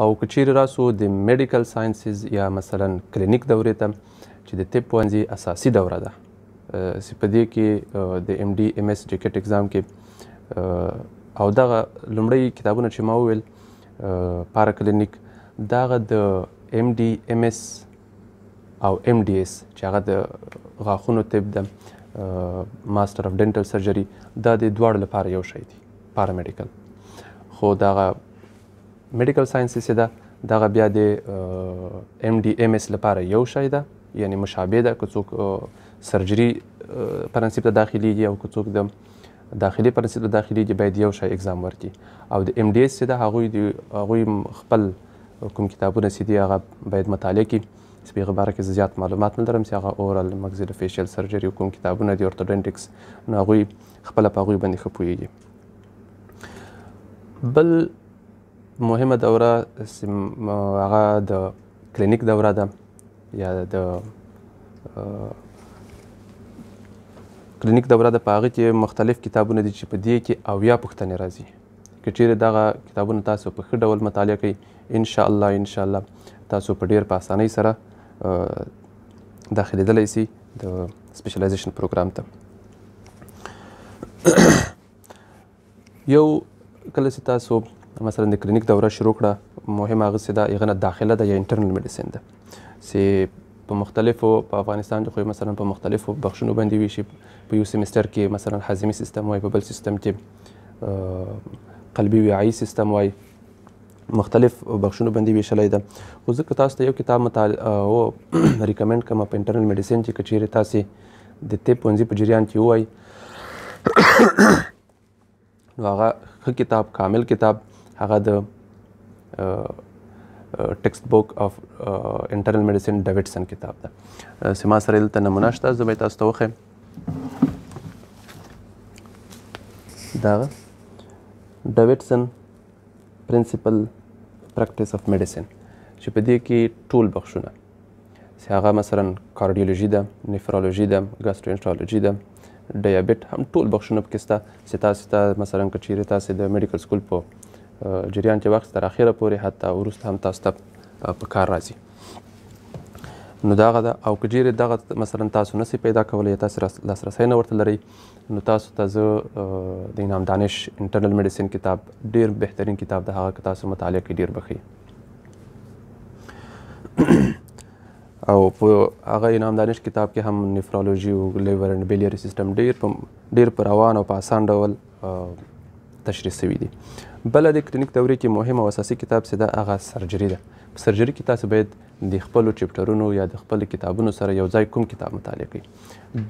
او که چیرې راسو د میډیکل ساینسز یا مثلا کلینیک دورې ته چې د طب پوهنځي اساسي دوره ده چې په دې کې د MDS JCAT اگزام کې او دغه لومړی کتابونه چې ما وویل پارا کلینیک دغه د MDS او MDS چې هغه د غاښونو طب ده ماسټر اف ډینټل سرجري دا د دواړو لپاره یو شی دی پارامیډیکل خو دغه میډیکل ساینسز ده دغه بیا د MDS لپاره یو شی ده یعنی مشابه ده که څوک سرجري پرنسیپ ته داخليږي او که څوک د داخلي پرنسیپ ته داخليږي باید یو شی اگزام ورکړي او د MDS چې ده هغوی خپل کوم کتابونه چې دي هغه باید مطالعه کړي چې په هغه باره کې زه زیات معلومات نه لرم چې هغه اورال ماکسیلوفیشل سرجري کوم کتابونه دي اورتوډنټکس نو هغوی خپله په هغوی باندې ښه پوهېږي. بل مهمه دوره هغه د کلینیک دوره ده یا د کلینیک دوره ده په هغې کې مختلف کتابونه دي چې په دې کې 80 پوښتنې راځي که چیرې دغه کتابونه تاسو په ښه ډول مطالعه کوئ انشاءالله تاسو په ډېر په اسانۍ سره داخلېدلی سي د سپیشلایزیشن پروګرام ته. یو کله چې تاسو مثلا د کلینیک دوره شروع کړه مهمه هغه څه ده هغه نه داخله ده یا انټرنل میډیسن ده چې په مختلفو په افغانستان کې خو مثلا په مختلفو بخشونو باندې ویشي په یو سیمستر کې مثلا هاضمي سیستم وای په بل سیستم کې قلبي وعایي سیستم وای مختلف بخشونو باندې ویشلی ده خو زه که تاسو ته یو کتاب ریکمنډ کوم په انټرنل میډیسن چې که چیرې تاسې د طب پوهنځي په جریان کې ووایي نو هغه ښه کتاب کامل کتاب هغه د ټیکسټ بک اف انټرنل میډیسن ډیوډسن کتاب ده چې ما سره دلته نمونه شته زه به یې تاسو ته وښیم دغه ډیوډسن پرنسپل پریکټس اف میډیسن چې په دې کې ټول بخشونه چې هغه مثلا کارډیولوژي ده نفرولوژي ده ګاسټروانټرولوژي ده ډیابیټ هم ټول بخشونه پکې شته چې تاسو ته مثلا که چیرې تاسې د میډیکل سکول په جریان کې وخت تر اخره پورې حتی وروسته هم تاسو ته په کار راځي نو دغه ده او که چیرې دغه مثلا تاسو نسئ پیدا کولی یا تاسو لاسرسی نه ورته لرئ نو تاسو ته زه د انعام دانش انټرنل میډیسن کتاب ډېر بهترین کتاب ده هغه که تاسو مطالعه کوئ ډېر به ښه او په هغه انعام دانش کتاب کې هم نفرولوژي او لیور اینډ بیلیری سیستم ډېر په روان او په اسان ډول تشریح شوي دي. بله د کلینیک دورې کې مهم او اساسي کتاب چې ده هغه سرجري ده په سرجري کې تاسو باید د خپلو چپټرونو یا د خپلو کتابونو سره یو ځای کوم کتاب مطالعه کړئ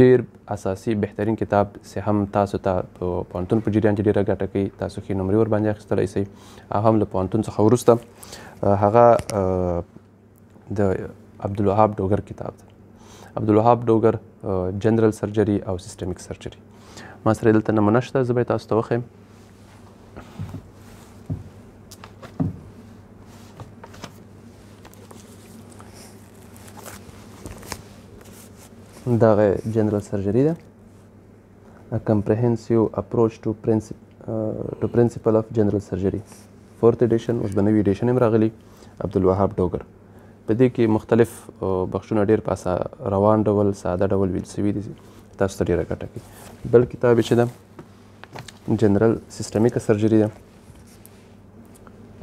ډېر اساسي بهترین کتاب چې هم تاسو ته په پوهنتون په جریان کې ډېره ګټه کوي تاسو ښې نمرې ورباندې اخیستلی شئ او هم له پوهنتون څخه وروسته هغه د عبدالوهاب ډوګر کتاب ده عبدالوهاب ډوګر جنرال سرجري او سیسټمیک سرجري ما سره دلته نمونه شته زه به یې تاسو ته وښیم دغه جنرال سرجري ده A comprehensive approach to principle of general surgery 4th edition اوس به نوي ایډیشن هم راغلی عبدالوهاب ډوګر په دې کې مختلف بخشونه ډېر په روان ډول ساده ډول ویل سوي دي تاسو ته ډېره ګټه کوي. بل کتاب یې چې ده جنرال سیسټمیک سرجري ده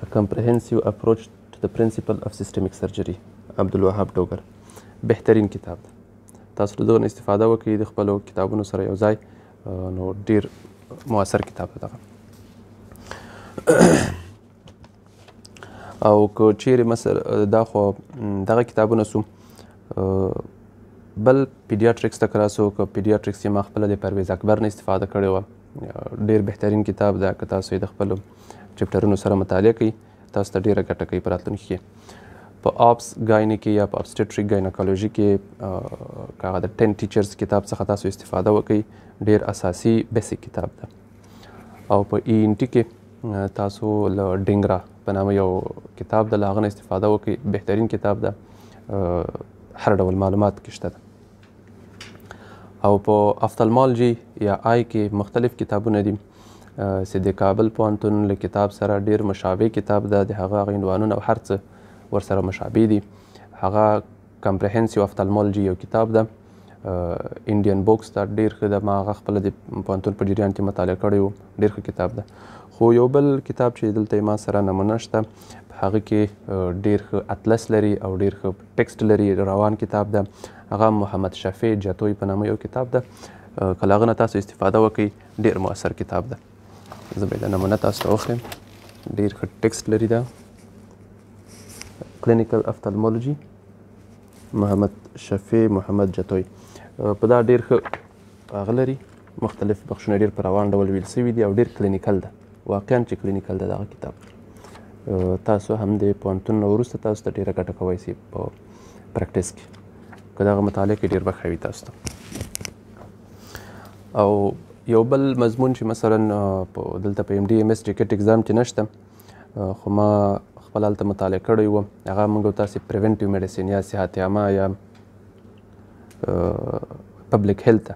A comprehensive approach to the principle of systemic surgery عبدالوهاب ډوګر بهترین کتاب ده تاسو له دغه نه استفاده وکړئ د خپلو کتابونو سره یو ځای نو ډېر مؤثر کتاب ده دغه او که چیرې مثلا دا خو دغه کتابونه سو بل پیډیاټریکس ته که راسو که پیډیاټریکس یې ما خپله د پرویز اکبر نه استفاده کړې وه ډېر بهترین کتاب ده که تاسو یې د خپلو چپټرونو سره مطالعه کوئ تاسو ته ډېره ګټه کوي په راتلونکي کې په آپس ګاینې کې یا په ابسټریټریک ګاینکالوژي کې که هغه د 10 ټیچرز کتاب څخه تاسو استفاده وکړئ ډېر اساسي بیسیک کتاب ده او په ENT کې تاسو له ډینګرا په نامه یو کتاب ده له هغه نه استفاده وکړئ بهترین کتاب ده هر ډول معلومات کې شته ده او په افتالمالجي یا آی کې مختلف کتابونه دي چې د کابل پوهنتون له کتاب سره ډېر مشابه کتاب ده، د هغه عنوانونه او هر څه ورسره مشابه دي. هغه کمپریهنسیو افتالمولوژي یو کتاب ده، انډین بوکس ده، ډېر ښه ده. ما هغه خپله د پوهنتون په جریان کې مطالعه کړی و، ډېر ښه کتاب ده. خو یو بل کتاب چې دلته ما سره نمونه شته، په هغه کې ډېر ښه اطلس لري او ډېر ښه ټکسټ لري، روان کتاب ده. هغه محمد شفیع جتوی په نامه یو کتاب ده. که له هغه نه تاسو استفاده وکړئ، ډېر مؤثر کتاب ده. زه به یې د نمونه تاسو ته وښیم. ډېر ښه ټکسټ لري ده. کلینیکل افتالمولوژي، محمد شفیع محمد جتوی. په دا ډېر ښه هغه لري، مختلف بخشونه ډېر په روان ډول ویل سوي دي او ډېر کلینیکل ده. واقعا چې کلینیکل ده دغه کتاب. تاسو هم د پوهنتون نه وروسته تاسو ته ډېره ګټه کوی سي په پریکټس کې، که دغه مطالعه کې ډېر به ښه وي تاسو ته. او یو بل مضمون چې مثلا دلته په MDS JCAT اگزام کې نشته، خو ما خپل هلته مطالعه کړی و، هغه موږ او تاسې پریونټیو میډیسین یا صحت عامه یا پبلک هیلث،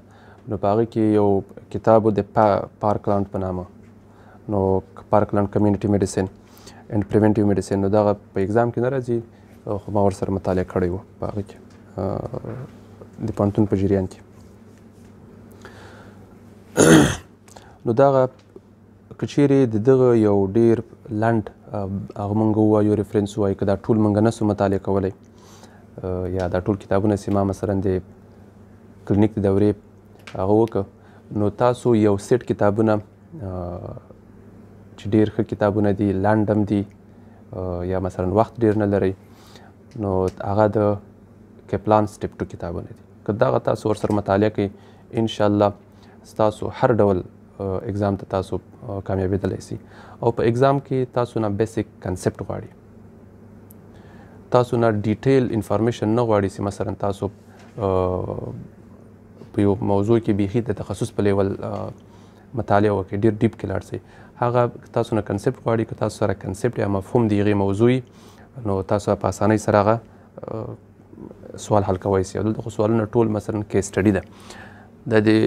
نو په هغه کې یو کتاب و د پارکلاند په نامه، نو پارکلاند کمیونټي میډیسین اینډ پریونټیو میډیسین. نو دغه په اگزام کې نه راځي، خو ما ورسره مطالعه کړی و په هغه کې د پوهنتون په جریان کې. نو دغه که چیرې د دغه یو ډېر لنډ هغه موږ ووایو ریفرنس ووایو، که دا ټول موږ نسو مطالعه کولی یا دا ټول کتابونه چې ما مثلا د کلینیک د دورې هغه وکړه، نو تاسو یو سیټ کتابونه چې ډېر ښه کتابونه دي، لنډ هم دي یا مثلا وخت ډېر نه لرئ، نو هغه د کپلان سټیپ 2 کتابونه دي. که دغه تاسو ورسره مطالعه کوئ، انشاءالله ستاسو هر ډول اگزام ته تاسو کامیابېدلی سي. او په اگزام کې تاسو نه بیسیک کنسپټ غواړي، تاسو نه ډیټیل انفارمیشن نه غواړي چې مثلا تاسو په یو موضوع کې بیخي د تخصص په لیول مطالعه وکړئ، ډېر ډیپ کې لاړ سئ. هغه تاسو نه کنسپټ غواړي، که تاسو سره کنسپټ یا مفهوم د هغې موضوعي، نو تاسو په اسانۍ سره هغه سوال حل کوی سي. او دلته خو سوالونه ټول مثلا کیس سټډي ده. د دې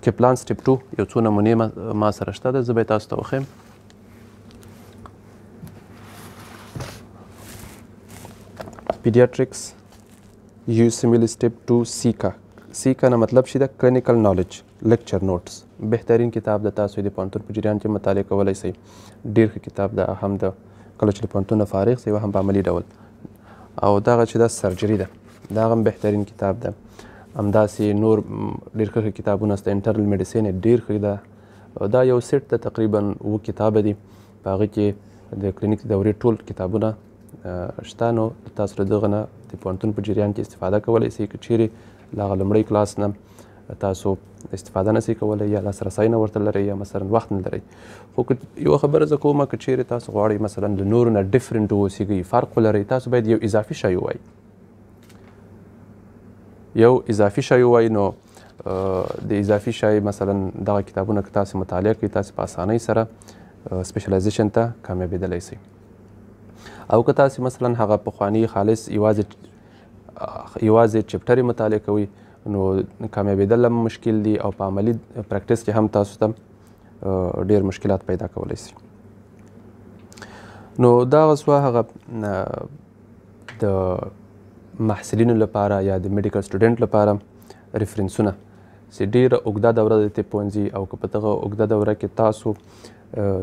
کپلان سټیپ 2 یو څو نمونې ما سره شته ده، زه به یې تاسو ته وښیم. پیډیاټریکس USMLE سټیپ 2 سیکا. سیکا نه مطلب شي د کلینیکل نالج لیکچر نوټس. بهترین کتاب ده، تاسو یې د پوهنتون په جریان کې مطالعه کولی سئ. ډېر ښه کتاب ده، هم د کله چې د پوهنتون نه فارغ سئ هم په عملي ډول. او دغه چې دا سرجري ده، دا هم بهترین کتاب ده. همداسې نور ډېر ښه کتابونه شته. انټرنل میډیسین ډېر ښه ده. دا یو سیټ ده، تقریبا 7 کتابه دي. په هغه کې د کلینیک د دورې ټول کتابونه شته. نو تاسو له دغه نه د پوهنتون په جریان کې استفاده کولی سئ. که چیرې له هغه لومړی کلاس نه تاسو استفاده نسئ کولی یا لاسرسی نه ورته لرئ یا مثلا وخت نه لرئ. خو یوه خبره زه کومه، که چیرې تاسو غواړئ مثلا د نورو نه ډفرنټ واوسیږئ، فرق ولرئ، تاسو باید یو اضافي شی ووایئ. یو اضافي شی ووایئ، نو د اضافي شی مثلا دغه کتابونه که تاسو مطالعه کړئ، تاسو په اسانۍ سره سپیشلایزیشن ته کامیابېدلی سئ. او که تاسو مثلا هغه پخواني خالص یوازې چپټر یې مطالعه کوئ، نو کامیابېدل هم مشکل دي او په عملي پریکټس کې هم تاسو ته ډېر مشکلات پیدا کولی سي. نو دغه سوه هغه د محصلینو لپاره یا د میډیکل سټوډنټ لپاره ریفرنسونه چې ډېره اوږده دوره ده د طب پوهنځي، او که په دغه اوږده دوره کې تاسو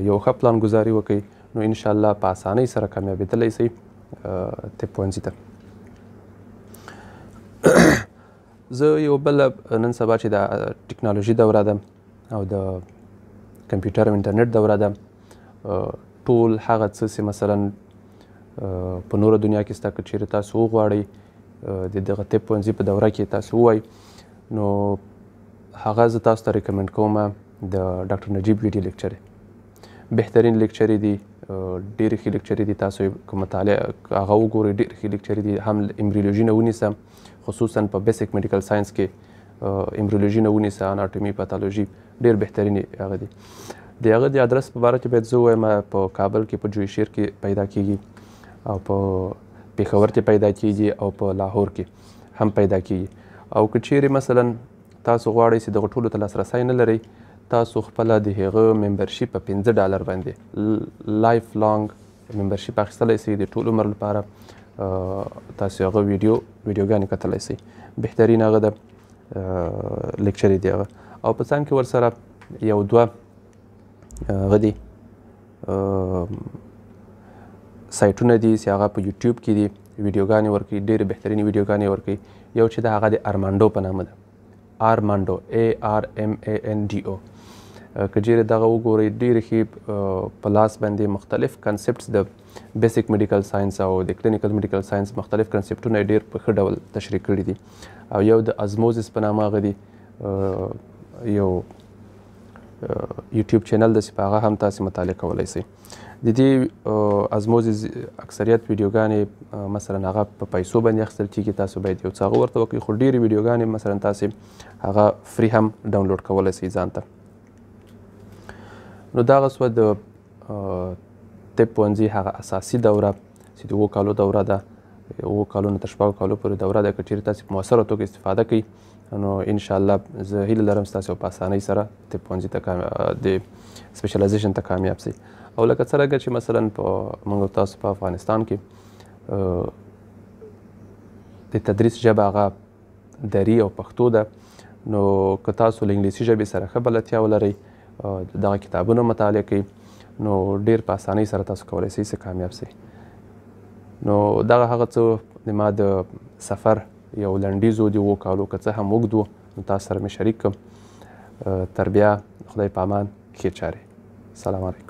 یو ښه پلان ګزاري وکړئ، نو انشاءالله په اسانۍ سره کامیابېدلی سئ طب پوهنځي ته. زه یو بل نن سبا چې د ټکنالوژي دوره ده او د کمپیوټر او انټرنیټ دوره ده، ټول هغه څه چې مثلا په نوره دنیا کې شته، که چیرې تاسو وغواړئ د دغه طب پوهنځي په دوره کې تاسو ووایئ، نو هغه زه تاسو ته ریکمنډ کوم د ډاکټر نجیب ویډیو لیکچر. بهترین لیکچرې دي، ډېرې ښې لیکچرې دي. تاسو که مطالعه هغه وګورئ، ډېرې ښې لیکچرې دي. هم امبریولوژي نه ونیسه، خصوصا په بیسیک میډیکل ساینس کې امبریولوژي نه ونیسه، اناټومي، پاتالوژي ډېر بهترین هغه دي. د هغه د ادرس په باره کې باید زه ووایم، په کابل کې په جوی شیر کې پیدا کیږي، او په پېښور کې پیدا کیږي، او په لاهور کې هم پیدا کیږي. او که چیرې مثلا تاسو غواړئ چې دغه ټولو ته لاسرسی نه لرئ، تاسو خپله د هغه ممبرشپ په $15 باندې لایف لانګ ممبرشپ اخیستلی سئ د ټول عمر لپاره تاسو هغه ویډیوګانې کتلی سئ. بهترین هغه د لیکچر دی هغه او په څنګ کې ورسره یو دوه هغه دي سایټونه دي چې هغه په یوټیوب کې دي ویډیوګانې ورکوي ډېرې بهترینې ویډیوګانې ورکوي. یو چې د هغه د ارمانډو په نامه ده آرمانډو ARMANDO که چیرې دغه وګورئ ډېرې ښې په لاس باندې مختلف کنسپټس د بیسیک میډیکل ساینس او د کلینیکل میډیکل ساینس مختلف کنسپټونه یې ډېر په ښه ډول تشریح کړي دي. او یو د ازموزس په نامه هغه دي یو یوټیوب چینل ده چې په هغه هم تاسې مطالعه کولی شئ. د دې ازموزس اکثریت ویډیوګانې مثلا هغه په پیسو باندې اخیستل کېږي. تاسو باید یو څه هغه ورته وکړئ خو ډېرې ویډیوګانې مثلا تاسې هغه فری هم ډاونلوډ کولی شئ ځان ته. نو دغه سوه د طب پوهنځي هغه اساسي دوره چې د 7 کالو دوره ده 7 کالو نه تر 6 کالو پورې دوره ده. که چیرې تاسې په مؤثره توګه استفاده کوئ نو انشاءالله زه هیله لرم ستاسې په اسانۍ سره طب پوهنځي ته د سپیشلایزیشن ته کامیاب سئ. او لکه څرنګه چې مثلا موږ تاسو په افغانستان کې د تدریس ژبه هغه دري او پښتو ده نو که تاسو له انګلیسي ژبې سره ښه بلدتیا ولرئ دغه کتابونه مطالعه کوئ نو ډېر په اسانۍ سره تاسو کولی شئ چې کامیاب سئ. نو دغه هغه څه ما د سفر یو لنډیز و د 7 کالو که څه هم اوږد و نو تاسو سره مې شریک کړم. تر بیا خدای په امان ښې چارې. سلام علیکم.